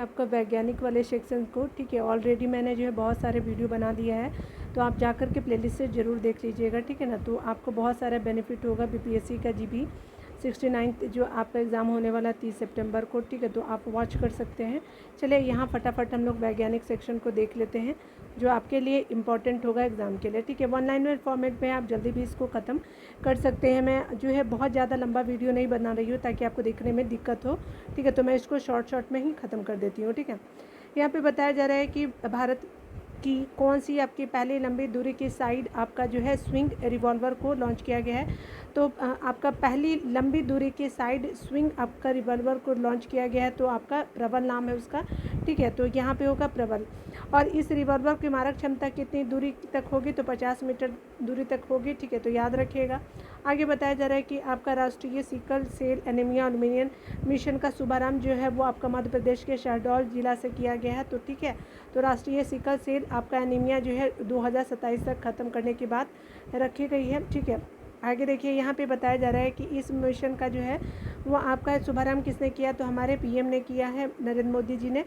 आपका वैज्ञानिक वाले सेक्शन को, ठीक है। ऑलरेडी मैंने जो है बहुत सारे वीडियो बना दिया है, तो आप जाकर के प्लेलिस्ट से ज़रूर देख लीजिएगा, ठीक है ना। तो आपको बहुत सारा बेनिफिट होगा। बीपीएससी का जीबी 69 जो आपका एग्ज़ाम होने वाला 30 सितंबर को, ठीक है, तो आप वॉच कर सकते हैं। चलिए यहाँ फटाफट हम लोग वैज्ञानिक सेक्शन को देख लेते हैं, जो आपके लिए इम्पॉर्टेंट होगा एग्ज़ाम के लिए, ठीक है। 1 लाइनर फॉर्मेट में आप जल्दी भी इसको ख़त्म कर सकते हैं। मैं जो है बहुत ज़्यादा लंबा वीडियो नहीं बना रही हूँ ताकि आपको देखने में दिक्कत हो, ठीक है। तो मैं इसको शॉर्ट में ही ख़त्म कर देती हूँ, ठीक है। यहाँ पे बताया जा रहा है कि भारत की कौन सी आपकी पहली लंबी दूरी की साइड आपका जो है स्विंग रिवॉल्वर को लॉन्च किया गया है। तो आपका पहली लंबी दूरी की साइड स्विंग आपका रिवॉल्वर को लॉन्च किया गया है, तो आपका प्रबल नाम है उसका, ठीक है। तो यहाँ पे होगा प्रबल। और इस रिवॉल्वर की मारक क्षमता कितनी दूरी तक होगी, तो 50 मीटर दूरी तक होगी, ठीक है। तो याद रखिएगा। आगे बताया जा रहा है कि आपका राष्ट्रीय सिकल सेल एनीमिया उन्मूलन मिशन का शुभारंभ जो है वो आपका मध्य प्रदेश के शहडोल जिला से किया गया है, तो ठीक है। तो राष्ट्रीय सिकल सेल आपका एनीमिया जो है 2027 तक ख़त्म करने की बात रखी गई है, ठीक है। आगे देखिए, यहाँ पे बताया जा रहा है कि इस मिशन का जो है वो आपका शुभारंभ किसने किया, तो हमारे पीएम ने किया है, नरेंद्र मोदी जी ने।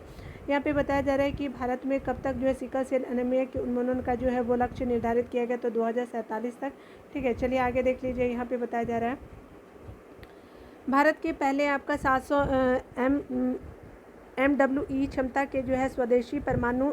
यहाँ पे बताया जा रहा है कि भारत में कब तक जो है सिकल सेल एनीमिया के उन्मूलन का जो है वो लक्ष्य निर्धारित किया गया, तो 2047 तक, ठीक है। चलिए आगे देख लीजिए। यहाँ पे बताया जा रहा है भारत के पहले आपका 700 MWE क्षमता के जो है स्वदेशी परमाणु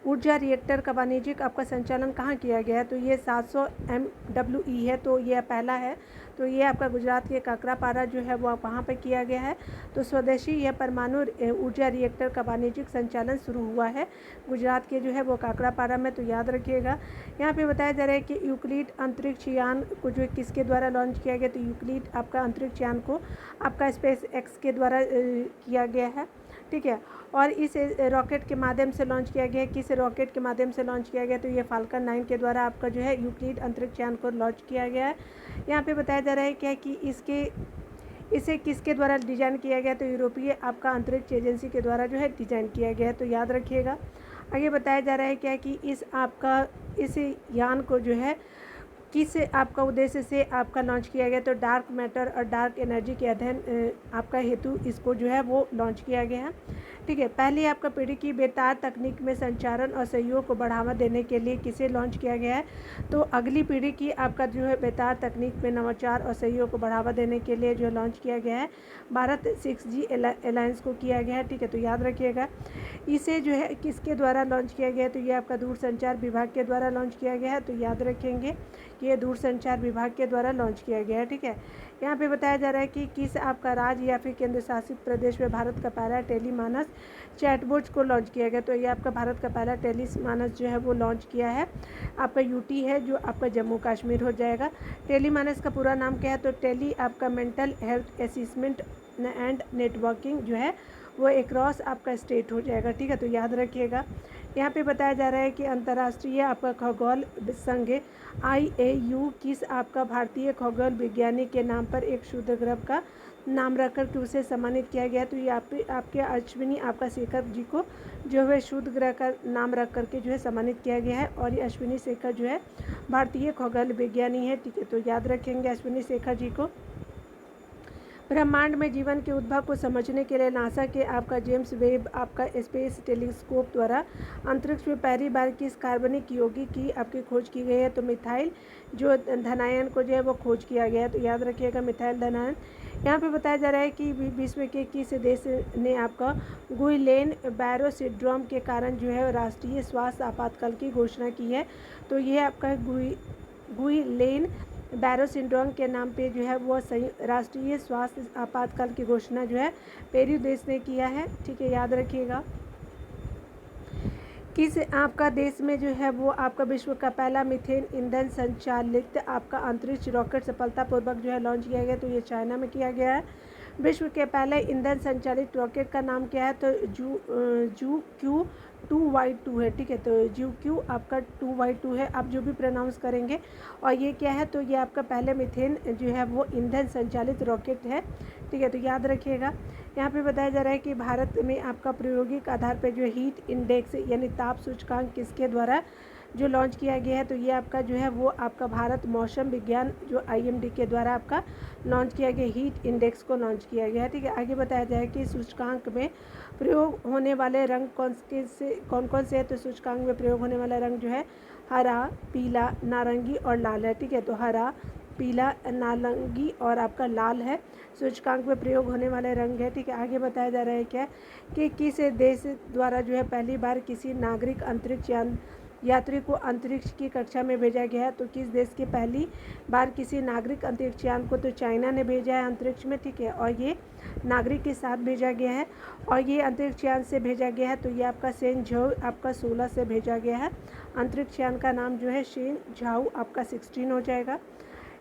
ऊर्जा रिएक्टर का वाणिज्यिक आपका संचालन कहाँ किया गया है, तो ये 700 MWE है, तो ये पहला है। तो ये आपका गुजरात के काकरापारा जो है वो वहाँ पे किया गया है। तो स्वदेशी यह परमाणु ऊर्जा रिएक्टर का वाणिज्यिक संचालन शुरू हुआ है गुजरात के जो है वो काकरापारा में, तो याद रखिएगा। यहाँ पे बताया जा रहा है कि यूक्लिड अंतरिक्ष यान को जो किसके द्वारा लॉन्च किया गया, तो यूक्लिड आपका अंतरिक्ष यान को आपका स्पेस एक्स के द्वारा किया गया है, ठीक है। और इस रॉकेट के माध्यम से लॉन्च किया गया है। किस रॉकेट के माध्यम से लॉन्च किया गया, तो ये फाल्कन 9 के द्वारा आपका जो है यूक्लिड अंतरिक्ष यान को लॉन्च किया गया है। यहाँ पे बताया जा रहा है क्या कि इसे किसके द्वारा डिज़ाइन किया गया, तो यूरोपीय आपका अंतरिक्ष एजेंसी के द्वारा जो है डिज़ाइन किया गया है, तो याद रखिएगा। आगे बताया जा रहा है क्या कि इस यान को जो है किस आपका उद्देश्य से आपका लॉन्च किया गया, तो डार्क मैटर और डार्क एनर्जी के अध्ययन आपका हेतु इसको जो है वो लॉन्च किया गया है, ठीक है। पहली आपका पीढ़ी की बेतार तकनीक में संचारण और सहयोग को बढ़ावा देने के लिए किसे लॉन्च किया गया है, तो अगली पीढ़ी की आपका जो है बेतार तकनीक में नवाचार और सहयोग को बढ़ावा देने के लिए जो लॉन्च किया गया है भारत 6G अलायंस को किया गया है, ठीक है। तो याद रखिएगा। इसे जो है किसके द्वारा लॉन्च किया गया है, तो ये आपका दूरसंचार विभाग के द्वारा लॉन्च किया गया है, तो याद रखेंगे कि ये दूरसंचार विभाग के द्वारा लॉन्च किया गया है, ठीक है। यहाँ पे बताया जा रहा है कि किस आपका राज्य या फिर केंद्र शासित प्रदेश में भारत का पहला टेलीमानस चैटबॉट को लॉन्च किया गया, तो ये आपका भारत का पहला टेलीमानस जो है वो लॉन्च किया है आपका यूटी है, जो आपका जम्मू कश्मीर हो जाएगा। टेलीमानस का पूरा नाम क्या है, तो टेली आपका mental health assessment and networking जो है वो एक्रॉस आपका स्टेट हो जाएगा, ठीक है। तो याद रखिएगा। यहाँ पे बताया जा रहा है कि अंतर्राष्ट्रीय आपका खगोल संघ IAU किस आपका भारतीय खगोल विज्ञानी के नाम पर एक शुद्ध ग्रह का नाम रख कर के उसे सम्मानित किया गया, तो ये आपके अश्विनी आपका शेखर जी को जो है शुद्ध ग्रह का नाम रख करके जो है सम्मानित किया गया है। और ये अश्विनी शेखर जो है भारतीय खगोल विज्ञानी है, ठीक है। तो याद रखेंगे अश्विनी शेखर जी को। ब्रह्मांड में जीवन के उद्भव को समझने के लिए नासा के आपका जेम्स वेब आपका स्पेस टेलीस्कोप द्वारा अंतरिक्ष में पहली बार किस कार्बनिक यौगिक की आपकी खोज की गई है, तो मिथाइल जो धनायन को जो है वो खोज किया गया है, तो याद रखिएगा मिथाइल धनायन। यहाँ पे बताया जा रहा है कि विश्व के किस देश ने आपका गुइलेन बैरो सिंड्रोम के कारण जो है राष्ट्रीय स्वास्थ्य आपातकाल की घोषणा की है, तो ये आपका गुइलेन बैरो सिंड्रोम के नाम पे जो है वो राष्ट्रीय स्वास्थ्य आपातकाल की घोषणा जो है पेरू देश ने किया है, ठीक है। याद रखिएगा। किस आपका देश में जो है वो आपका विश्व का पहला मीथेन ईंधन संचालित आपका अंतरिक्ष रॉकेट सफलतापूर्वक जो है लॉन्च किया गया, तो ये चाइना में किया गया है। विश्व के पहले ईंधन संचालित रॉकेट का नाम क्या है, तो JUQ-2Y2 है, ठीक है। तो JUQ आपका 2Y2 है, आप जो भी प्रोनाउंस करेंगे। और ये क्या है, तो ये आपका पहले मीथेन जो है वो ईंधन संचालित रॉकेट है, ठीक है। तो याद रखिएगा। यहाँ पे बताया जा रहा है कि भारत में आपका प्रायोगिक आधार पर जो हीट इंडेक्स यानी ताप सूचकांक किसके द्वारा जो लॉन्च किया गया है, तो ये आपका जो है वो आपका भारत मौसम विज्ञान जो IMD के द्वारा आपका लॉन्च किया गया हीट इंडेक्स को लॉन्च किया गया है। ठीक है, आगे बताया जाए कि सूचकांक में प्रयोग होने वाले रंग कौन कौन से हैं। तो सूचकांक में प्रयोग होने वाला रंग जो है हरा, पीला, नारंगी और लाल है। ठीक है, तो हरा, पीला, नारंगी और आपका लाल है सूचकांक में प्रयोग होने वाले रंग है। ठीक है, आगे बताया जा रहा है क्या कि किस देश द्वारा जो है पहली बार किसी नागरिक अंतरिक्ष यात्री को अंतरिक्ष की कक्षा में भेजा गया है। तो किस देश की पहली बार किसी नागरिक अंतरिक्ष यान को, तो चाइना ने भेजा है अंतरिक्ष में। ठीक है, और ये नागरिक के साथ भेजा गया है और ये अंतरिक्ष यान से भेजा गया है। तो ये आपका शेन झाओ आपका 16 से भेजा गया है। अंतरिक्ष यान का नाम जो है शेन झाओ आपका 16 हो जाएगा।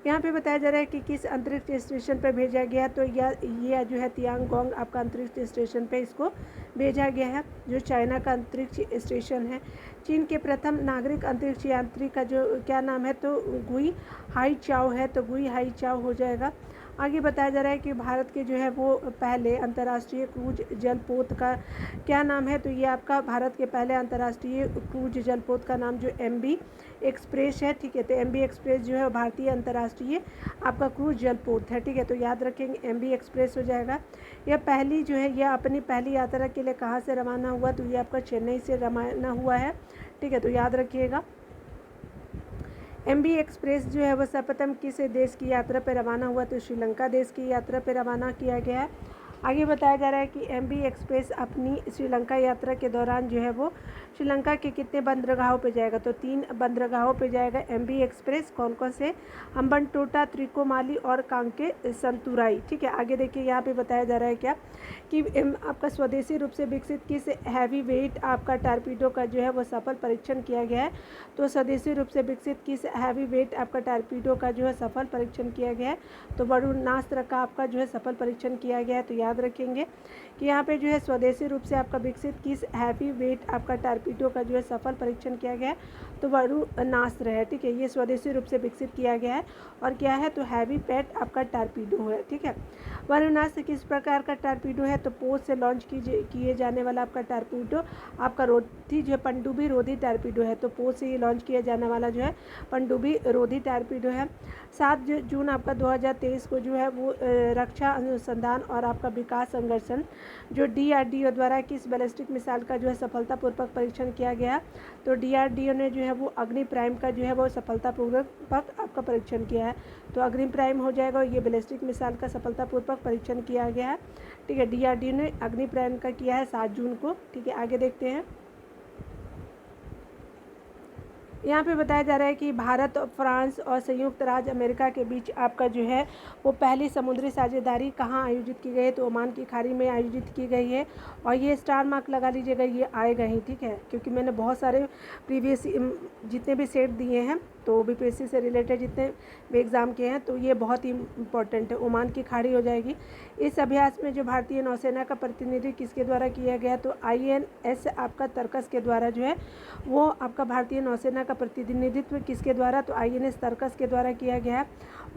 यहाँ पे बताया जा रहा है कि किस अंतरिक्ष स्टेशन पर भेजा गया है। तो ये जो है तियांगोंग आपका अंतरिक्ष स्टेशन पे इसको भेजा गया है, जो चाइना का अंतरिक्ष स्टेशन है। चीन के प्रथम नागरिक अंतरिक्ष यात्री का जो क्या नाम है, तो गुई हाई चाओ है। तो गुई हाई चाओ हो जाएगा। आगे बताया जा रहा है कि भारत के जो है वो पहले अंतर्राष्ट्रीय क्रूज जलपोत का क्या नाम है। तो ये आपका भारत के पहले अंतर्राष्ट्रीय क्रूज जलपोत का नाम जो MV एक्सप्रेस है। ठीक है, तो MV एक्सप्रेस जो है भारतीय अंतर्राष्ट्रीय आपका क्रूज जलपोत है। ठीक है, तो याद रखेंगे MV एक्सप्रेस हो जाएगा। यह पहली जो है यह अपनी पहली यात्रा के लिए कहाँ से रवाना हुआ। तो ये आपका चेन्नई से रवाना हुआ है। ठीक है, तो याद रखिएगा। MV एक्सप्रेस जो है वह सर्वप्रथम किस देश की यात्रा पर रवाना हुआ। तो श्रीलंका देश की यात्रा पर रवाना किया गया है। आगे बताया जा रहा है कि MV एक्सप्रेस अपनी श्रीलंका यात्रा के दौरान जो है वो श्रीलंका के कितने बंदरगाहों पे जाएगा। तो 3 बंदरगाहों पे जाएगा MV एक्सप्रेस। कौन कौन से, हम्बनटोटा, त्रिकोमाली और कांके संतुराई। ठीक है, आगे देखिए यहाँ पे बताया जा रहा है क्या कि आपका स्वदेशी रूप से विकसित किस हैवी वेट आपका टारपीडो का जो है वो सफल परीक्षण किया गया है। तो स्वदेशी रूप से विकसित किस हैवी वेट आपका टारपीडो का जो है सफल परीक्षण किया गया है। तो वरुणास्त्र का आपका जो है सफल परीक्षण किया गया है। तो याद रखेंगे कि यहाँ पे जो है स्वदेशी रूप से आपका विकसित किस हैवी वेट आपका टारपीडो का जो है सफल परीक्षण किया गया है। तो वरुणास्त्र है। ठीक है, ये स्वदेशी रूप से विकसित किया गया है और क्या है, तो हैवी वेट आपका टारपीडो है। ठीक है, वरुणास्त्र किस प्रकार का टारपीडो है। तो पोत से लॉन्च किए जाने वाला आपका टारपीडो आपका रोधी जो है पनडुब्बी रोधी टारपीडो है। तो पोत से ही लॉन्च किया जाने वाला जो है पनडुब्बी रोधी टारपीडो है। 7 जून आपका 2023 को जो है वो रक्षा अनुसंधान और आपका विकास संगठन जो DRDO द्वारा किस बैलिस्टिक मिसाइल का जो है सफलतापूर्वक परीक्षण किया गया। तो DRDO ने जो है वो अग्नि प्राइम का जो है वो सफलतापूर्वक आपका परीक्षण किया है। तो अग्नि प्राइम हो जाएगा और ये बैलिस्टिक मिसाइल का सफलतापूर्वक परीक्षण किया गया है। ठीक है, DRDO ने अग्नि प्राइम का किया है 7 जून को। ठीक है, आगे देखते हैं। यहाँ पे बताया जा रहा है कि भारत और फ्रांस और संयुक्त राज्य अमेरिका के बीच आपका जो है वो पहली समुद्री साझेदारी कहाँ आयोजित की गई है। तो ओमान की खाड़ी में आयोजित की गई है और ये स्टार मार्क लगा लीजिएगा, ये आएगा ही। ठीक है, क्योंकि मैंने बहुत सारे प्रीवियस जितने भी सेट दिए हैं तो BPSC से रिलेटेड जितने भी एग्ज़ाम के हैं तो ये बहुत ही इंपॉर्टेंट है। ओमान की खाड़ी हो जाएगी। इस अभ्यास में जो भारतीय नौसेना का प्रतिनिधि किसके द्वारा किया गया। तो INS आपका तर्कस के द्वारा जो है वो आपका भारतीय नौसेना का प्रतिनिधित्व किसके द्वारा। तो INS तर्कस के द्वारा किया गया है।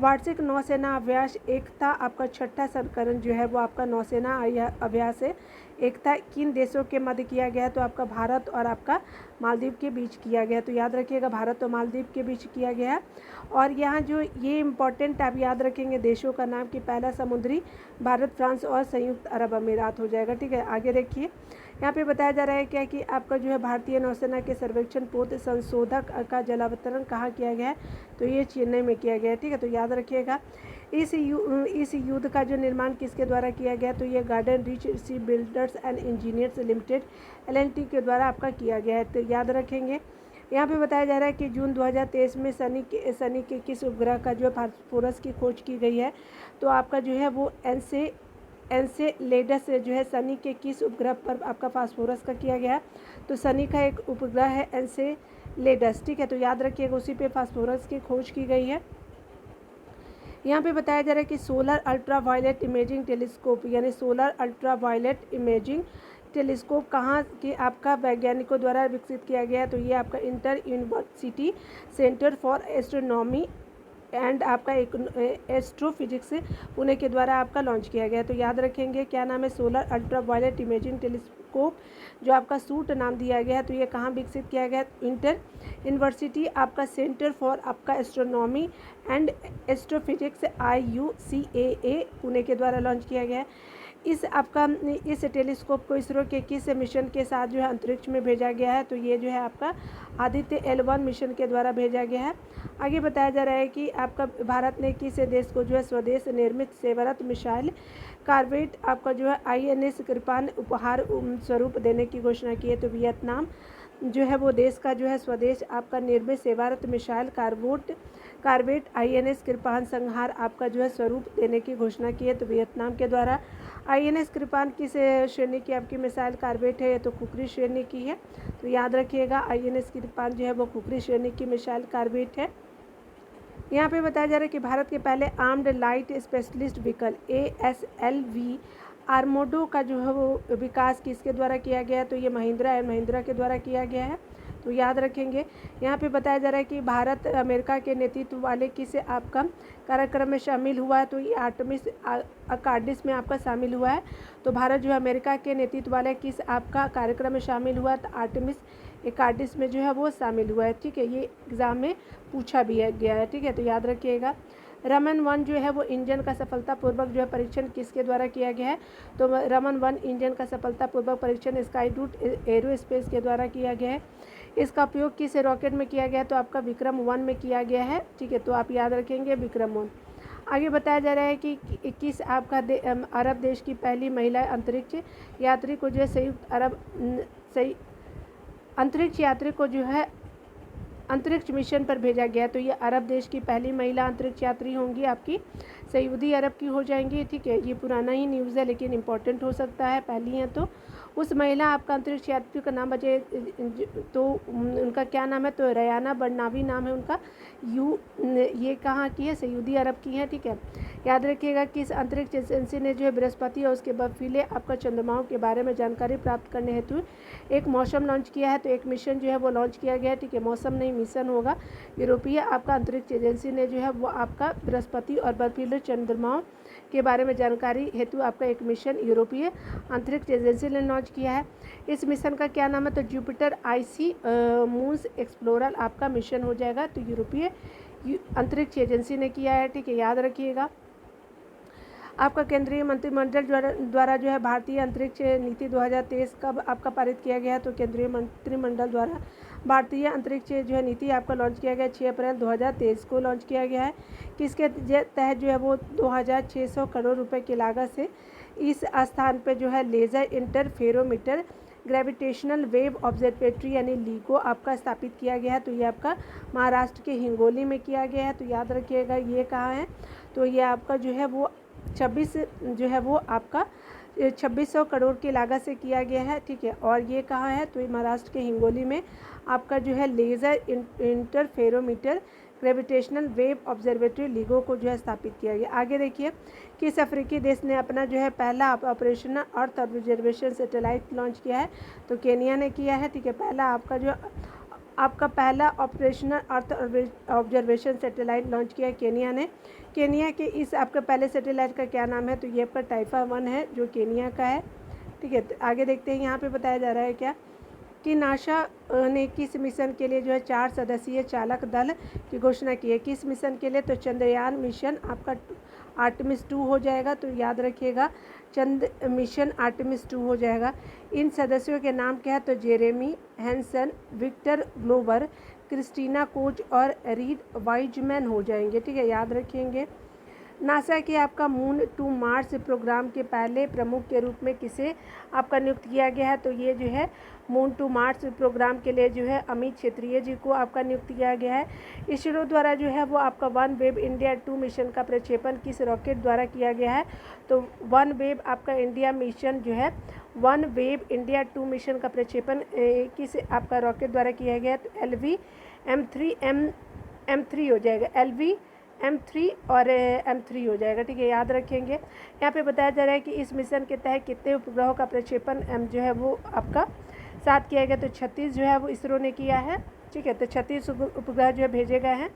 वार्षिक नौसेना अभ्यास एकता आपका 6ठा संस्करण जो है वो आपका नौसेना अभ्यास है एकता किन देशों के मध्य किया गया। तो आपका भारत और आपका मालदीव के बीच किया गया। तो याद रखिएगा भारत और मालदीव के बीच किया गया। और यहाँ जो ये इम्पोर्टेंट आप याद रखेंगे देशों का नाम कि पहला समुद्री भारत, फ्रांस और संयुक्त अरब अमीरात हो जाएगा। ठीक है, आगे देखिए यहाँ पे बताया जा रहा है क्या कि आपका जो है भारतीय नौसेना के सर्वेक्षण पोत संशोधक का जलावतरण कहाँ किया गया है। तो ये चेन्नई में किया गया है। ठीक है, तो याद रखिएगा। इस युद्ध का जो निर्माण किसके द्वारा किया गया। तो ये garden rich ship builders and engineers limited LNT के द्वारा आपका किया गया है। तो याद रखेंगे। यहाँ पे बताया जा रहा है कि जून 2023 में शनि के किस उपग्रह का जो है फास्फोरस की खोज की गई है। तो आपका जो है वो एनसेलेडस जो है शनि के किस उपग्रह पर आपका फास्फोरस का किया गया। तो शनि का एक उपग्रह है एनसेलेडस। ठीक है, तो याद रखिएगा उसी पे फास्फोरस की खोज की गई है। यहाँ पे बताया जा रहा है कि solar ultra violet imaging telescope यानी solar ultra violet imaging telescope कहाँ के आपका वैज्ञानिकों द्वारा विकसित किया गया है। तो ये आपका inter university centre for astronomy and आपका एस्ट्रोफिजिक्स पुणे के द्वारा आपका लॉन्च किया गया है। तो याद रखेंगे क्या नाम है, solar ultra violet imaging telescope जो आपका सूट नाम दिया गया है, तो ये कहाँ विकसित किया गया है? इंटर यूनिवर्सिटी आपका सेंटर फॉर आपका astronomy and astrophysics IUCAA Pune के द्वारा लॉन्च किया गया है। इस टेलीस्कोप को इसरो के किस मिशन के साथ जो है अंतरिक्ष में भेजा गया है? तो ये जो है आपका आदित्य L1 मिशन के द्वारा भेजा गया है। आगे बताया जा रहा है कि आपका भारत ने किस देश को जो है स्वदेश निर्मित सेवारत मिसाइल कार्वेट आपका जो है INS कृपान उपहार स्वरूप देने की घोषणा की है। तो वियतनाम जो है वो देश का जो है स्वदेश आपका निर्मित सेवारत मिसाइल कार्वेट INS कृपान संहार आपका जो है स्वरूप देने की घोषणा की है। तो वियतनाम के द्वारा INS कृपान किस श्रेणी की आपकी मिसाइल कार्वेट है? तो कुकरी श्रेणी की है। तो याद रखिएगा INS कृपान जो है वो कुकरी श्रेणी की मिसाइल कार्वेट है। यहाँ पे बताया जा रहा है कि भारत के पहले armed light specialist vehicle ASLV आर्मोडो का जो है वो विकास किसके द्वारा किया गया है? तो ये महिंद्रा एंड महिंद्रा के द्वारा किया गया है। तो याद रखेंगे। यहाँ पे बताया जा रहा है कि भारत अमेरिका के नेतृत्व वाले किस आपका कार्यक्रम में शामिल हुआ है? तो ये आर्टेमिस अकार्डिस में आपका शामिल हुआ है। तो भारत जो है अमेरिका के नेतृत्व वाले किस आपका कार्यक्रम में शामिल हुआ? तो आर्टेमिस अकार्डिस में जो है वो शामिल हुआ है। ठीक है, ये एग्ज़ाम में पूछा भी गया है। ठीक है, तो याद रखिएगा। रमन 1 जो है वो इंजन का सफलतापूर्वक जो है परीक्षण किसके द्वारा किया गया है? तो रमन 1 इंजन का सफलतापूर्वक परीक्षण स्काईरूट एरोस्पेस के द्वारा किया गया है। इसका उपयोग किस रॉकेट में किया गया है? तो आपका विक्रम 1 में किया गया है। ठीक है, तो आप याद रखेंगे विक्रम 1। आगे बताया जा रहा है कि किस आपका अरब देश की पहली महिला अंतरिक्ष यात्री को जो है संयुक्त अरब अंतरिक्ष यात्री को जो है अंतरिक्ष मिशन पर भेजा गया। तो ये अरब देश की पहली महिला अंतरिक्ष यात्री होंगी आपकी सऊदी अरब की हो जाएंगी। ठीक है, ये पुराना ही न्यूज़ है लेकिन इम्पोर्टेंट हो सकता है, पहली हैं। तो उस महिला आपका अंतरिक्ष यात्री का नाम बचे तो उनका क्या नाम है? तो रयाना बर्नावी नाम है उनका। ये कहाँ की है? सऊदी अरब की है। ठीक है, याद रखिएगा कि इस अंतरिक्ष एजेंसी ने जो है बृहस्पति और उसके बर्फीले आपका चंद्रमाओं के बारे में जानकारी प्राप्त करने हेतु एक मौसम लॉन्च किया है। तो एक मिशन जो है वो लॉन्च किया गया है। ठीक है, मौसम नहीं मिशन होगा। यूरोपीय आपका अंतरिक्ष एजेंसी ने जो है वो आपका बृहस्पति और बर्फीले चंद्रमाओं के बारे में जानकारी हेतु आपका एक मिशन यूरोपीय अंतरिक्ष एजेंसी ने लॉन्च किया है। इस मिशन का क्या नाम है? तो जुपिटर IC मून्स एक्सप्लोरर आपका मिशन हो जाएगा। तो यूरोपीय अंतरिक्ष एजेंसी ने किया है। ठीक है, याद रखिएगा। आपका केंद्रीय मंत्रिमंडल द्वारा जो है भारतीय अंतरिक्ष नीति 2023 कब आपका पारित किया गया है? तो केंद्रीय मंत्रिमंडल द्वारा भारतीय अंतरिक्ष जो है नीति आपका लॉन्च किया गया 6 अप्रैल 2023 को लॉन्च किया गया है। किसके तहत जो है वो 2600 करोड़ रुपए की लागत से इस स्थान पे जो है laser interferometer gravitational wave observatory यानी LIGO आपका स्थापित किया गया है। तो ये आपका महाराष्ट्र के हिंगोली में किया गया है। तो याद रखिएगा ये कहाँ है? तो ये आपका जो है वो 2600 करोड़ की लागत से किया गया है। ठीक है, और ये कहाँ है? तो ये महाराष्ट्र के हिंगोली में आपका जो है laser interferometer gravitational wave observatory LIGO को जो है स्थापित किया गया। आगे देखिए, किस अफ्रीकी देश ने अपना जो है पहला operational earth observation satellite launch किया है? तो केनिया ने किया है। ठीक है, पहला operational earth observation satellite launch किया है केनिया ने। केनिया के इस आपके पहले सैटेलाइट का क्या नाम है? तो ये आपका टाइफा 1 है जो केनिया का है। ठीक है, तो आगे देखते हैं। यहाँ पे बताया जा रहा है क्या कि नासा ने किस मिशन के लिए जो है 4 सदस्यीय चालक दल की घोषणा की है? किस मिशन के लिए? तो चंद्रयान मिशन आपका आर्टेमिस 2 हो जाएगा। तो याद रखिएगा मिशन आर्टेमिस 2 हो जाएगा। इन सदस्यों के नाम क्या है? तो Jeremy Hansen, Victor Glover, Christina Koch और रीड वाइजमैन हो जाएंगे। ठीक है, याद रखेंगे। नासा के आपका मून टू मार्स प्रोग्राम के पहले प्रमुख के रूप में किसे आपका नियुक्त किया गया है? तो ये जो है मून टू मार्स प्रोग्राम के लिए जो है अमित क्षेत्रीय जी को आपका नियुक्त किया गया है। इसरो द्वारा जो है वो आपका वन वेब इंडिया 2 मिशन का प्रक्षेपण किस रॉकेट द्वारा किया गया है? तो वन वेब आपका इंडिया मिशन जो है वन वेब इंडिया 2 मिशन का प्रक्षेपण किस आपका रॉकेट द्वारा किया गया है? तो LV-M3 हो जाएगा। LV-M3 और M3 हो जाएगा। ठीक है, याद रखेंगे। यहाँ पे बताया जा रहा है कि इस मिशन के तहत कितने उपग्रहों का प्रक्षेपण जो है वो आपका 7 किया गया? तो 36 जो है वो इसरो ने किया है। ठीक है, तो 36 उपग्रह जो है भेजे गए हैं।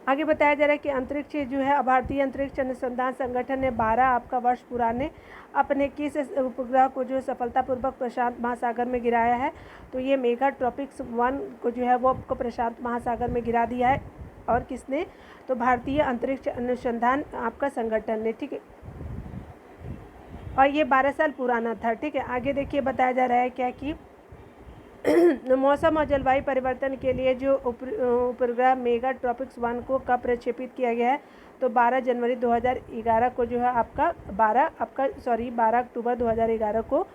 आगे बताया जा रहा है कि अंतरिक्ष जो है भारतीय अंतरिक्ष अनुसंधान संगठन ने 12 आपका वर्ष पुराने अपने किस उपग्रह को जो सफलतापूर्वक प्रशांत महासागर में गिराया है, तो ये मेगा ट्रॉपिक्स 1 को जो है वो आपको प्रशांत महासागर में गिरा दिया है। और किसने, तो भारतीय अंतरिक्ष अनुसंधान आपका संगठन ने, ठीक है। और ये 12 साल पुराना था, ठीक है। आगे देखिए बताया जा रहा है क्या कि मौसम और जलवायु परिवर्तन के लिए जो उपग्रह मेगा ट्रॉपिक्स 1 को कब प्रक्षेपित किया गया है, तो 12 जनवरी 2011 को जो है आपका 12 अक्टूबर 2011 को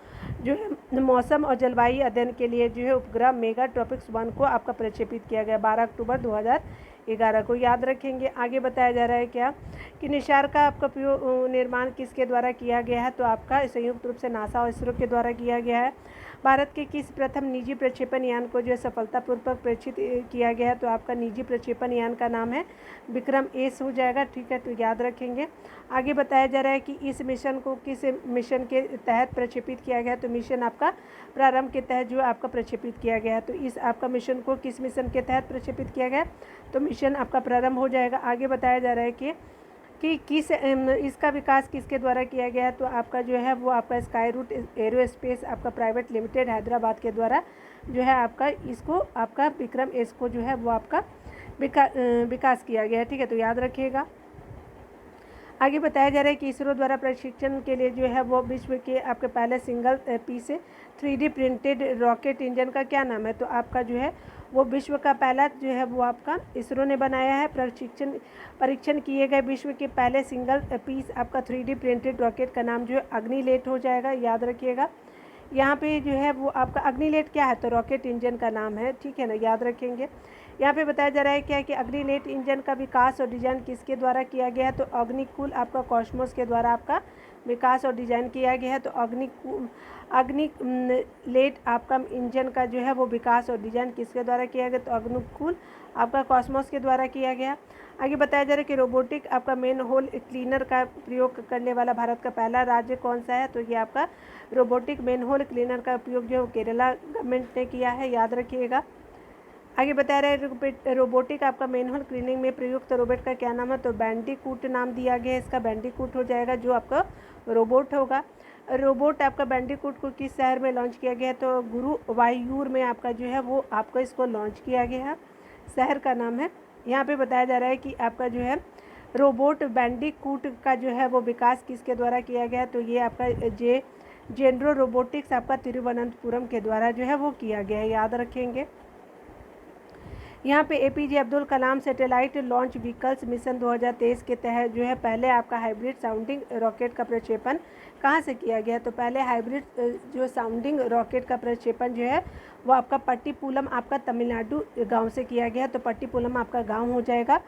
जो है मौसम और जलवायु अध्ययन के लिए जो है उपग्रह मेगा ट्रॉपिक्स 1 को आपका प्रक्षेपित किया गया 12 अक्टूबर 2011 को, याद रखेंगे। आगे बताया जा रहा है क्या कि निशार का आपका निर्माण किसके द्वारा किया गया है, तो आपका संयुक्त रूप से नासा और इसरो के द्वारा किया गया है। भारत के किस प्रथम निजी प्रक्षेपण यान को जो है सफलतापूर्वक प्रेषित किया गया है, तो आपका निजी प्रक्षेपण यान का नाम है विक्रम एस हो जाएगा, ठीक है, तो याद रखेंगे। आगे बताया जा रहा है कि इस मिशन को किस मिशन के तहत प्रक्षेपित किया गया, तो मिशन आपका प्रारंभ के तहत जो आपका प्रक्षेपित किया गया है। तो इस आपका मिशन को किस मिशन के तहत प्रक्षेपित किया गया, तो मिशन आपका प्रारंभ हो जाएगा। आगे बताया जा रहा है कि किस इसका विकास किसके द्वारा किया गया है, तो आपका जो है वो आपका स्काई रूट एरोस्पेस आपका प्राइवेट लिमिटेड हैदराबाद के द्वारा जो है आपका इसको आपका विक्रम एस को जो है वो आपका विकास किया गया है, ठीक है, तो याद रखिएगा। आगे बताया जा रहा है कि इसरो द्वारा प्रशिक्षण के लिए जो है वो विश्व के आपके पहले single piece 3D printed rocket engine का क्या नाम है, तो आपका जो है वो विश्व का पहला जो है वो आपका इसरो ने बनाया है। परीक्षण किए गए विश्व के पहले सिंगल पीस आपका 3D प्रिंटेड रॉकेट का नाम जो है अग्निलेट हो जाएगा, याद रखिएगा। यहाँ पे जो है वो आपका अग्निलेट क्या है, तो रॉकेट इंजन का नाम है, ठीक है ना, याद रखेंगे। यहाँ पे बताया जा रहा है क्या है कि अग्निलेट इंजन का विकास और डिजाइन किसके द्वारा किया गया है, तो अग्निकुल आपका कॉस्मोस के द्वारा आपका विकास और डिजाइन किया गया है। तो अग्निलेट आपका इंजन का जो है वो विकास और डिजाइन किसके द्वारा किया गया, तो अग्निकुल आपका कॉस्मोस के द्वारा किया गया। आगे बताया जा रहा है कि रोबोटिक आपका मेन होल क्लीनर का प्रयोग करने वाला भारत का पहला राज्य कौन सा है, तो ये आपका रोबोटिक मेन होल क्लीनर का उपयोग जो केरला गवर्नमेंट ने किया है, याद रखिएगा। आगे बता रहे हैं रोबोटिक आपका मैनुअल क्लीनिंग में प्रयुक्त रोबोट का क्या नाम है, तो बैंडिकूट नाम दिया गया है, इसका बैंडिकूट हो जाएगा जो आपका रोबोट होगा। रोबोट आपका बैंडिकूट को किस शहर में लॉन्च किया गया है, तो गुरुवायूर में आपका जो है वो आपको इसको लॉन्च किया गया है, शहर का नाम है। यहाँ पे बताया जा रहा है कि आपका जो है रोबोट बैंडिकूट का जो है वो विकास किसके द्वारा किया गया है, तो ये आपका जेनरो रोबोटिक्स आपका तिरुवनंतपुरम के द्वारा जो है वो किया गया है, याद रखेंगे। यहाँ पे APJ Abdul Kalam satellite launch vehicles mission 2023 के तहत जो है पहले आपका हाइब्रिड साउंडिंग रॉकेट का प्रक्षेपण कहाँ से किया गया, तो पहले हाइब्रिड जो साउंडिंग रॉकेट का प्रक्षेपण जो है वो आपका पट्टीपुलम आपका तमिलनाडु गांव से किया गया, तो पट्टीपुलम आपका गांव हो जाएगा।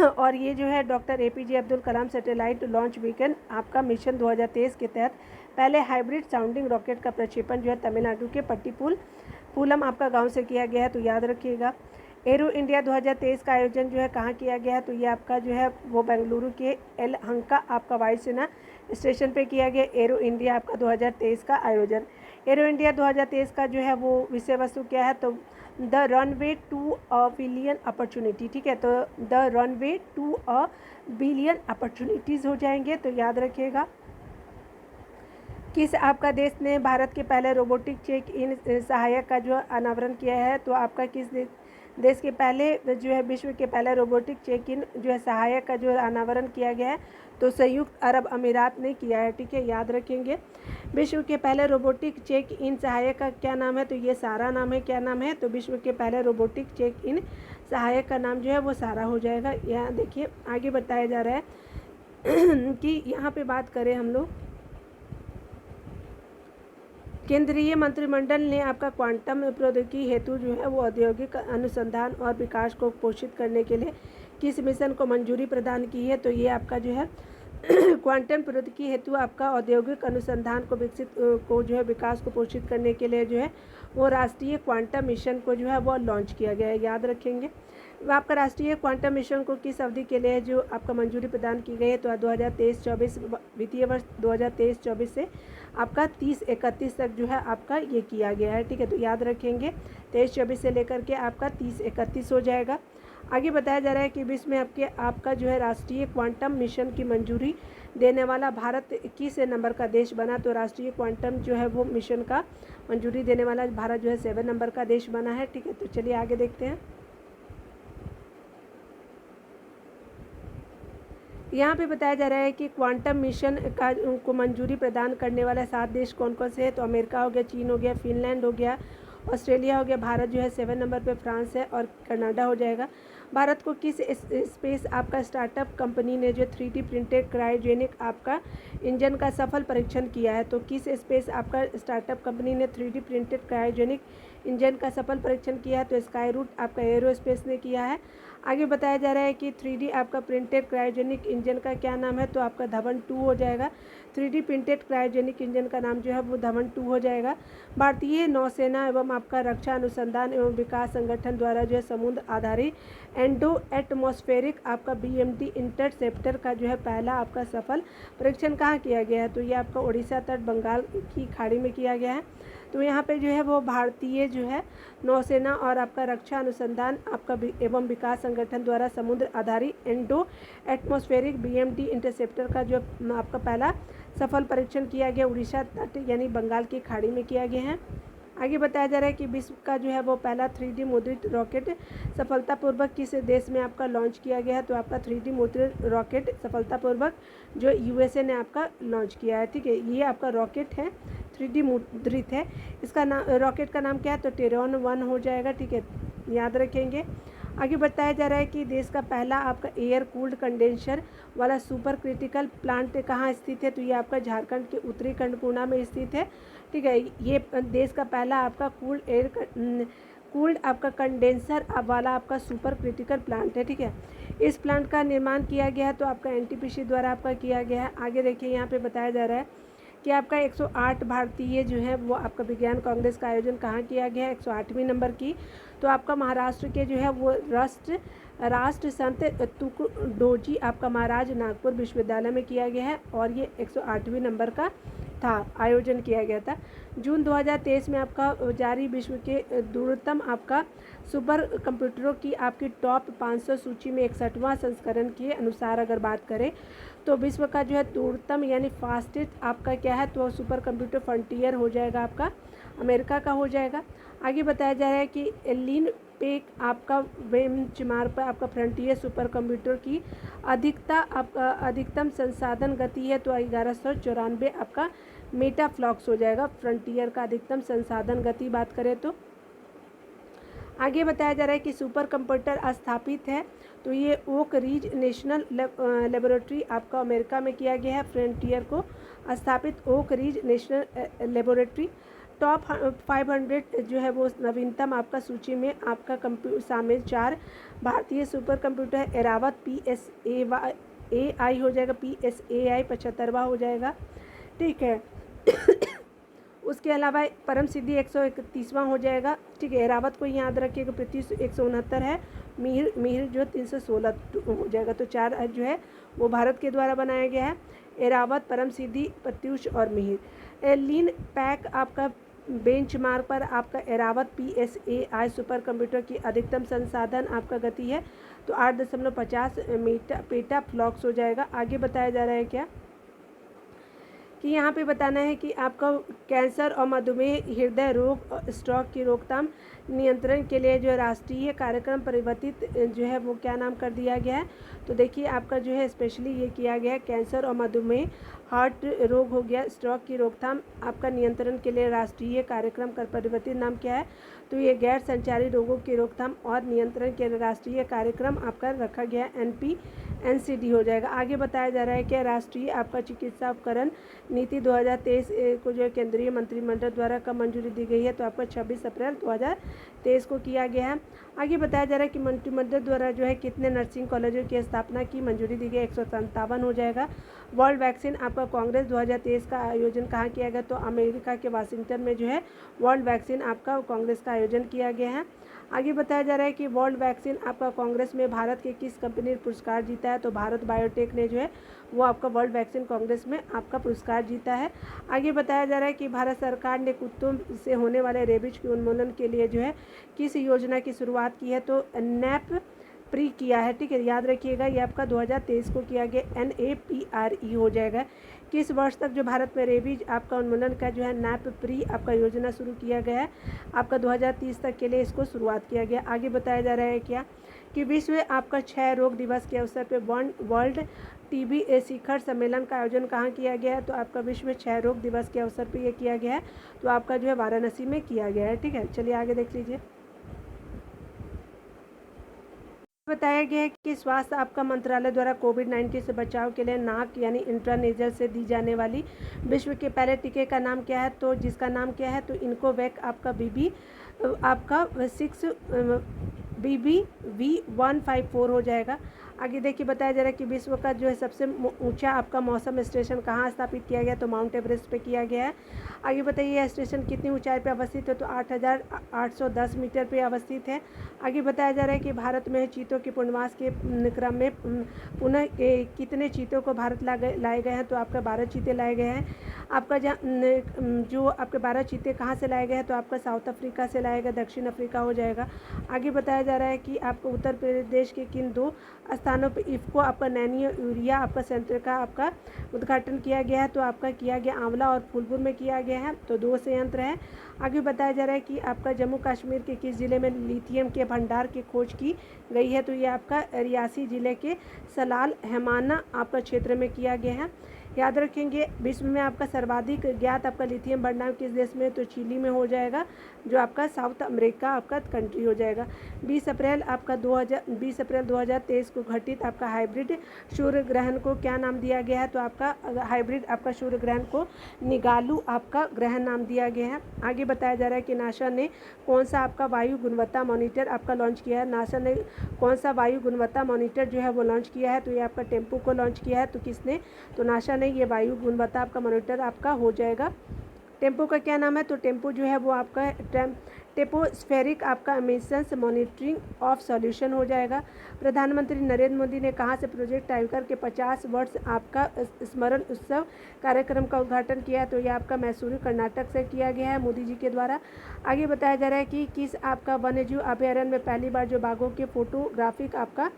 और ये जो है doctor APJ Abdul Kalam satellite launch vehicle आपका मिशन 2023 के तहत पहले हाइब्रिड साउंडिंग रॉकेट का प्रक्षेपण जो है तमिलनाडु के पट्टीपुलम आपका गाँव से किया गया है, तो याद रखिएगा। एरो इंडिया 2023 का आयोजन जो है कहाँ किया गया है, तो ये आपका जो है वो बेंगलुरु के यलहंका आपका वायुसेना स्टेशन पे किया गया एरो इंडिया आपका 2023 का आयोजन। एरो इंडिया 2023 का जो है वो विषय वस्तु क्या है, तो the runway to a billion opportunity, ठीक है, तो the runway to a billion opportunities हो जाएंगे, तो याद रखिएगा। किस आपका देश ने भारत के पहले रोबोटिक चेक इन सहायक का जो अनावरण किया है, तो आपका किस देश के पहले जो है विश्व के पहले रोबोटिक चेक इन जो है सहायक का जो अनावरण किया गया है, तो संयुक्त अरब अमीरात ने किया है, ठीक है, याद रखेंगे। विश्व के पहले रोबोटिक चेक इन सहायक का क्या नाम है, तो ये सारा नाम है, क्या नाम है, तो विश्व के पहले रोबोटिक चेक इन सहायक का नाम जो है वो सारा हो जाएगा। यहाँ देखिए आगे बताया जा रहा है कि यहाँ पे बात करें हम लोग, केंद्रीय मंत्रिमंडल ने आपका क्वांटम प्रौद्योगिकी हेतु जो है वो औद्योगिक अनुसंधान और विकास को पोषित करने के लिए किस मिशन को मंजूरी प्रदान की है, तो ये आपका जो है क्वांटम प्रौद्योगिकी हेतु आपका औद्योगिक अनुसंधान को विकसित को जो है विकास को पोषित करने के लिए जो है वो राष्ट्रीय क्वांटम मिशन को जो है वो लॉन्च किया गया है, याद रखेंगे। आपका राष्ट्रीय क्वांटम मिशन को किस अवधि के लिए जो आपका मंजूरी प्रदान की गई है, तो 2023-24 वित्तीय वर्ष 2023-24 से आपका 30-31 तक जो है आपका ये किया गया है, ठीक है, तो याद रखेंगे 23-24 से लेकर के आपका 30-31 हो जाएगा। आगे बताया जा रहा है कि विश्व में आपका जो है राष्ट्रीय क्वांटम मिशन की मंजूरी देने वाला भारत किस नंबर का देश बना। तो राष्ट्रीय क्वांटम जो है वो मिशन का मंजूरी देने वाला भारत जो है 7 नंबर का देश बना है। ठीक है, तो चलिए आगे देखते हैं। यहाँ पे बताया जा रहा है कि क्वांटम मिशन का को मंजूरी प्रदान करने वाला 7 देश कौन कौन से हैं। तो अमेरिका हो गया, चीन हो गया, फिनलैंड हो गया, ऑस्ट्रेलिया हो गया, भारत जो है 7 नंबर पे फ्रांस है और कनाडा हो जाएगा। भारत को किस स्पेस आपका स्टार्टअप कंपनी ने जो 3D प्रिंटेड क्रायोजेनिक आपका इंजन का सफल परीक्षण किया है। तो किस स्पेस आपका स्टार्टअप कंपनी ने 3D प्रिंटेड क्रायोजेनिक इंजन का सफल परीक्षण किया है। तो स्काई रूट आपका एरोस्पेस ने किया है। आगे बताया जा रहा है कि 3D आपका प्रिंटेड क्रायोजेनिक इंजन का क्या नाम है। तो आपका धवन 2 हो जाएगा। 3D प्रिंटेड क्रायोजेनिक इंजन का नाम जो है वो धवन 2 हो जाएगा। भारतीय नौसेना एवं आपका रक्षा अनुसंधान एवं विकास संगठन द्वारा जो है समुद्र आधारित एंडो एटमॉस्फेरिक आपका BMD इंटरसेप्टर का जो है पहला आपका सफल परीक्षण कहाँ किया गया है। तो ये आपका उड़ीसा तट बंगाल की खाड़ी में किया गया है। तो यहाँ पे जो है वो भारतीय जो है नौसेना और आपका रक्षा अनुसंधान आपका एवं विकास संगठन द्वारा समुद्र आधारित एंडो एटमॉस्फेरिक BMD इंटरसेप्टर का जो आपका पहला सफल परीक्षण किया गया उड़ीसा तट यानी बंगाल की खाड़ी में किया गया है। आगे बताया जा रहा है कि विश्व का जो है वो पहला 3D मुद्रित रॉकेट सफलतापूर्वक किस देश में आपका लॉन्च किया गया है। तो आपका 3D मुद्रित रॉकेट सफलतापूर्वक जो USA ने आपका लॉन्च किया है। ठीक है, ये आपका रॉकेट है 3D मुद्रित है। इसका नाम रॉकेट का नाम क्या है। तो टेरॉन 1 हो जाएगा। ठीक है, याद रखेंगे। आगे बताया जा रहा है कि देश का पहला आपका एयर कूल्ड कंडेंसर वाला सुपर क्रिटिकल प्लांट कहाँ स्थित है। तो ये आपका झारखंड के उत्तरी कर्णकुना में स्थित है। ठीक है, ये देश का पहला आपका कूल्ड आपका कंडेंसर वाला आपका सुपर क्रिटिकल प्लांट है। ठीक है, इस प्लांट का निर्माण किया गया है तो आपका NTPC द्वारा आपका किया गया है। आगे देखिए, यहाँ पे बताया जा रहा है कि आपका 108 भारतीय जो है वो आपका विज्ञान कांग्रेस का आयोजन कहाँ किया गया है। 108वीं नंबर की तो आपका महाराष्ट्र के जो है वो राष्ट्र संत तुकडोजी आपका महाराज नागपुर विश्वविद्यालय में किया गया है और ये 108वीं नंबर का था आयोजन किया गया था। जून 2023 में आपका जारी विश्व के दूरतम आपका सुपर कंप्यूटरों की आपकी टॉप 500 सूची में 61वां संस्करण के अनुसार अगर बात करें तो विश्व का जो है दूरतम यानी फास्टेस्ट आपका क्या है। तो सुपर कंप्यूटर फ्रंटियर हो जाएगा आपका अमेरिका का हो जाएगा। आगे बताया जा रहा है कि लीन पेक आपका बेंचमार्क पर आपका फ्रंटियर सुपर कंप्यूटर की अधिकतम संसाधन गति है। तो 1194 आपका मेटाफ्लॉक्स हो जाएगा फ्रंटियर का अधिकतम संसाधन गति बात करें तो। आगे बताया जा रहा है कि सुपर कंप्यूटर स्थापित है तो ये ओक रिज नेशनल लेबोरेटरी आपका अमेरिका में किया गया है। फ्रंटियर को स्थापित Oak Ridge national laboratory top 500 जो है वो नवीनतम आपका सूची में आपका शामिल 4 भारतीय सुपर कंप्यूटर एरावत PSAI हो जाएगा। PSAI 75वां हो जाएगा। ठीक है उसके अलावा परम सिद्धि 131वां हो जाएगा। ठीक है, एरावत को याद रखिएगा। प्रत्युष 169 है। मिहिर जो 316 हो जाएगा। तो 4 जो है वो भारत के द्वारा बनाया गया है। एरावत, परम सिद्धि, प्रत्युष और मिहिर। लीन पैक आपका बेंचमार्क पर आपका एरावत PSAI सुपर कंप्यूटर की अधिकतम संसाधन आपका गति है तो 8.50 पेटा फ्लॉक्स हो जाएगा। आगे बताया जा रहा है क्या कि यहाँ पे बताना है कि आपका कैंसर और मधुमेह, हृदय रोग और स्ट्रोक की रोकथाम नियंत्रण के लिए जो राष्ट्रीय कार्यक्रम परिवर्तित जो है वो क्या नाम कर दिया गया है। तो देखिए आपका जो है स्पेशली ये किया गया है कैंसर और मधुमेह, हार्ट रोग हो गया, स्ट्रोक की रोकथाम आपका नियंत्रण के लिए राष्ट्रीय कार्यक्रम का परिवर्तित नाम क्या है। तो ये गैर संचारी रोगों की रोकथाम और नियंत्रण के लिए राष्ट्रीय कार्यक्रम आपका रखा गया NPNCD हो जाएगा। आगे बताया जा रहा है कि राष्ट्रीय आपका चिकित्सा उपकरण नीति 2023 को जो केंद्रीय मंत्रिमंडल द्वारा कब मंजूरी दी गई है। तो आपका 26 अप्रैल 2023 को किया गया है। आगे बताया जा रहा है कि मंत्रिमंडल द्वारा जो है कितने नर्सिंग कॉलेजों की स्थापना की मंजूरी दी गई। 157 हो जाएगा। वर्ल्ड वैक्सीन आपका कांग्रेस 2023 का आयोजन कहाँ किया गया। तो अमेरिका के वाशिंगटन में जो है वर्ल्ड वैक्सीन आपका कांग्रेस का आयोजन किया गया है। आगे बताया जा रहा है कि वर्ल्ड वैक्सीन आपका कांग्रेस में भारत के किस कंपनी ने पुरस्कार जीता है। तो भारत बायोटेक ने जो है वो आपका वर्ल्ड वैक्सीन कांग्रेस में आपका पुरस्कार जीता है। आगे बताया जा रहा है कि भारत सरकार ने कुत्तों से होने वाले रेबीज के उन्मूलन के लिए जो है किस योजना की शुरुआत की है। तो प्री किया है, ठीक है, याद रखिएगा ये आपका 2023 को किया गया, NAPRE हो जाएगा। किस वर्ष तक जो भारत में रेबीज आपका उन्मूलन का जो है नैप प्री आपका योजना शुरू किया गया है, आपका 2030 तक के लिए इसको शुरुआत किया गया। आगे बताया जा रहा है क्या कि विश्व आपका क्षय रोग दिवस के अवसर पर वर्ल्ड TB शिखर सम्मेलन का आयोजन कहाँ किया गया है, तो आपका विश्व क्षय रोग दिवस के अवसर पर यह किया गया है, तो आपका जो है वाराणसी में किया गया है, ठीक है। चलिए आगे देख लीजिए। बताया गया है कि स्वास्थ्य आपका मंत्रालय द्वारा कोविड-19 से बचाव के लिए नाक यानी इंट्रानेजल से दी जाने वाली विश्व के पहले टीके का नाम क्या है, तो जिसका नाम क्या है, तो इनकोवैक आपका आपका 6 BBV154 हो जाएगा। आगे देखिए बताया जा रहा है कि विश्व का जो है सबसे ऊंचा आपका मौसम स्टेशन कहाँ स्थापित किया गया, तो माउंट एवरेस्ट पे किया गया है। आगे बताइए यह स्टेशन कितनी ऊंचाई पे अवस्थित है, तो 8,810 मीटर पे अवस्थित है। आगे बताया जा रहा है कि भारत में चीतों के पुनर्वास के क्रम में पुनः कितने चीतों को भारत लाए गए हैं, तो आपका 12 चीते लाए गए हैं। आपका जो आपके 12 चीते कहाँ से लाए गए हैं, तो आपका साउथ अफ्रीका से लाया गया, दक्षिण अफ्रीका हो जाएगा। आगे बताया जा रहा है कि आपको उत्तर प्रदेश के किन 2 स्थानों पर इफ़को आपका नैनो यूरिया आपका संयंत्र का आपका उद्घाटन किया गया है, तो आपका किया गया आंवला और फूलपुर में किया गया है, तो 2 संयंत्र है। आगे बताया जा रहा है कि आपका जम्मू कश्मीर के किस ज़िले में लिथियम के भंडार की खोज की गई है, तो ये आपका रियासी ज़िले के सलाल हैमाना आपका क्षेत्र में किया गया है। याद रखेंगे विश्व में आपका सर्वाधिक ज्ञात आपका लिथियम भंडार किस देश में, तो चिली में हो जाएगा, जो आपका साउथ अमेरिका आपका कंट्री हो जाएगा। 20 अप्रैल 2023 को घटित आपका हाइब्रिड सूर्य ग्रहण को क्या नाम दिया गया है, तो आपका हाइब्रिड आपका सूर्य ग्रहण को निगालू आपका ग्रहण नाम दिया गया है। आगे बताया जा रहा है कि नासा ने कौन सा आपका वायु गुणवत्ता मॉनिटर आपका लॉन्च किया है, नासा ने कौन सा वायु गुणवत्ता मॉनिटर जो है वो लॉन्च किया है, तो ये आपका टेम्पो को लॉन्च किया है, तो किसने, तो नासा ने ये वायु गुणवत्ता आपका मॉनिटर आपका हो जाएगा। टेम्पो का क्या नाम है, तो टेम्पो जो है वो आपका टेपोस्फेरिक आपका एमिशंस मॉनिटरिंग ऑफ सॉल्यूशन हो जाएगा। प्रधानमंत्री नरेंद्र मोदी ने कहाँ से प्रोजेक्ट टाइगर के 50 वर्ष आपका स्मरण उत्सव कार्यक्रम का उद्घाटन किया, तो यह आपका मैसूरू कर्नाटक से किया गया है मोदी जी के द्वारा। आगे बताया जा रहा है कि किस आपका वन्यजीव अभयारण्य में पहली बार जो बाघों के फोटोग्राफिक आपका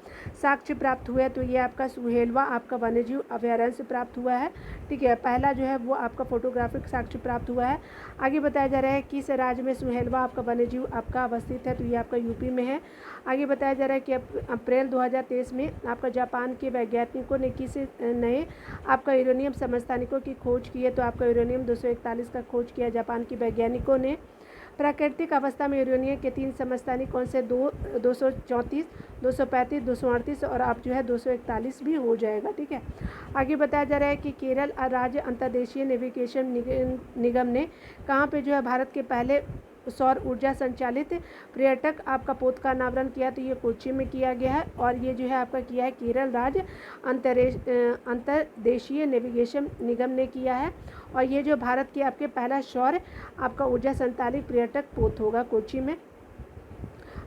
साक्ष्य प्राप्त हुआ है, तो ये आपका सुहेलवा आपका वन्यजीव अभयारण्य से प्राप्त हुआ है, ठीक है, पहला जो है वो आपका फोटोग्राफिक साक्ष्य प्राप्त हुआ है। आगे बताया जा रहा है किस राज्य में सुहेलवा आपका वन्यजीव आपका अवस्थित है, तो ये आपका यूपी में है। आगे बताया जा रहा है कि अप्रैल 2023 में आपका जापान के वैज्ञानिकों ने किस नए आपका यूरेनियम समस्थानिकों की खोज की है, तो आपका यूरेनियम 241 का खोज किया जापान के वैज्ञानिकों ने। प्राकृतिक अवस्था में यूरेनियम के 3 समस्थानिक कौन से 234, 235, 238 और आप जो है 241 भी हो जाएगा, ठीक है। आगे बताया जा रहा है कि केरल राज्य अंतर्देशीय नेविगेशन निगम ने कहाँ पे जो है भारत के पहले सौर ऊर्जा संचालित पर्यटक आपका पोत का अनावरण किया, तो ये कोच्चि में किया गया है, और ये जो है आपका किया है केरल राज्य अंतर्देशीय नेविगेशन निगम ने किया है, और ये जो भारत के आपके पहला सौर आपका ऊर्जा संचालित पर्यटक पोत होगा कोच्चि में।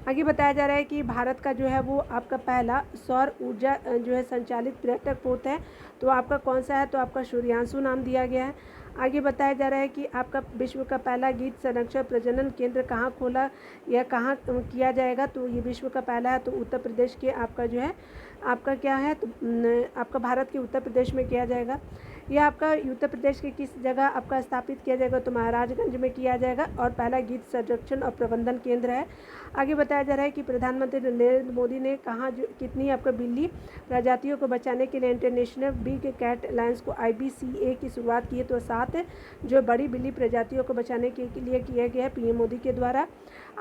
आगे बताया जा रहा है कि भारत का जो है वो आपका पहला सौर ऊर्जा जो है संचालित पर्यटक पोत है, तो आपका कौन सा है, तो आपका सूर्यांशु नाम दिया गया है। आगे बताया जा रहा है कि आपका विश्व का पहला गीत संरक्षण प्रजनन केंद्र कहाँ खोला या कहाँ किया जाएगा, तो ये विश्व का पहला है, तो उत्तर प्रदेश के आपका जो है आपका क्या है, तो आपका भारत के उत्तर प्रदेश में किया जाएगा। यह आपका उत्तर प्रदेश के किस जगह आपका स्थापित किया जाएगा, तो महाराजगंज में किया जाएगा, और पहला गीत संरक्षण और प्रबंधन केंद्र है। आगे बताया जा रहा है कि प्रधानमंत्री नरेंद्र मोदी ने कहा जो कितनी आपका बिल्ली प्रजातियों को बचाने के लिए इंटरनेशनल बिग कैट अलायंस को IBCA की शुरुआत की है, तो 7 जो बड़ी बिल्ली प्रजातियों को बचाने के लिए किया गया है PM मोदी के द्वारा।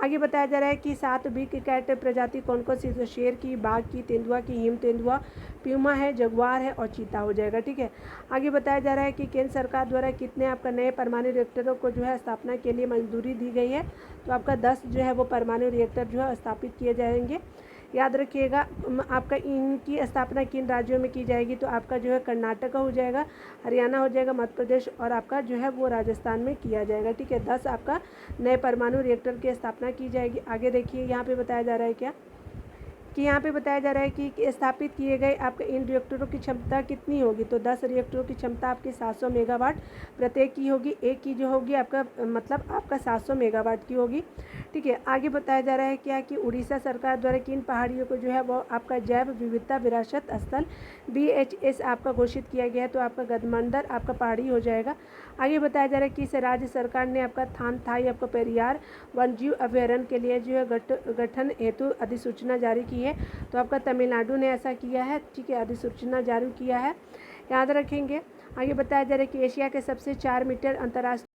आगे बताया जा रहा है कि 7 बिग कैट प्रजाति कौन कौन सी, तो शेर की, बाघ की, तेंदुआ की, हिम तेंदुआ, प्यूमा है, जगुआर है और चीता हो जाएगा, ठीक है। आगे बताया जा रहा है कि केंद्र सरकार द्वारा कितने आपका नए परमाणु रिएक्टरों को जो है स्थापना के लिए मंजूरी दी गई है, तो आपका 10 जो है वो परमाणु रिएक्टर जो है स्थापित किए जाएंगे। याद रखिएगा आपका इनकी स्थापना किन राज्यों में की जाएगी, तो आपका जो है कर्नाटक हो जाएगा, हरियाणा हो जाएगा, मध्य प्रदेश और आपका जो है वो राजस्थान में किया जाएगा, ठीक है। 10 आपका नए परमाणु रिएक्टर की स्थापना की जाएगी। आगे देखिए यहाँ पे बताया जा रहा है क्या कि यहाँ पे बताया जा रहा है कि स्थापित किए गए आपके इन रिएक्टरों की क्षमता कितनी होगी, तो 10 रिएक्टरों की क्षमता आपकी 700 मेगावाट प्रत्येक की होगी, एक की जो होगी आपका मतलब आपका 700 मेगावाट की होगी, ठीक है। आगे बताया जा रहा है क्या कि उड़ीसा सरकार द्वारा किन पहाड़ियों को जो है वो आपका जैव विविधता विरासत स्थल BHS आपका घोषित किया गया है, तो आपका गठबंधन आपका पहाड़ी हो जाएगा। आगे बताया जा रहा है कि इस राज्य सरकार ने आपका थाई आपका पेरियार वन्यजीव अभयारण्य के लिए जो है गठन हेतु अधिसूचना जारी की है, तो आपका तमिलनाडु ने ऐसा किया है। ठीक है, अधिसूचना जारी किया है, याद रखेंगे। आगे बताया जा रहा है कि एशिया के सबसे 4 मीटर अंतर्राष्ट्रीय